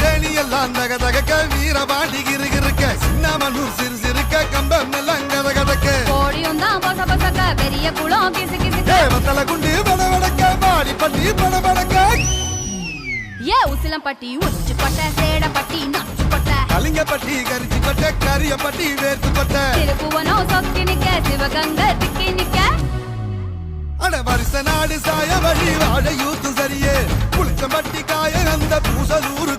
தேனி எல்லாம் தக தகக்க வீரபாண்டி கிருகிருக்க சின்னமனூர் சிறு சிறுக்க கம்பம் எல்லாம் கத கதக்க கோடியும் தான் பொச பொசக்க பெரிய குளம் கிசு கிசுக்க தேவத்தல குண்டு படபடக்க பாடி பட்டி படபடக்க ஏ உசிலம்பட்டி உச்சிப்பட்ட சேடப்பட்டி நச்சுப்பட்ட கலிங்கப்பட்டி கரிச்சிப்பட்ட கரியப்பட்டி வேர்த்துப்பட்ட திருப்புவனம் சொக்கி நிக்க சிவகங்கை திக்கி நிக்க அட வருஷ நாடு சாய வழி வாழ யூத்து சரியே புளிச்சம்பட்டி காய அந்த பூசலூரு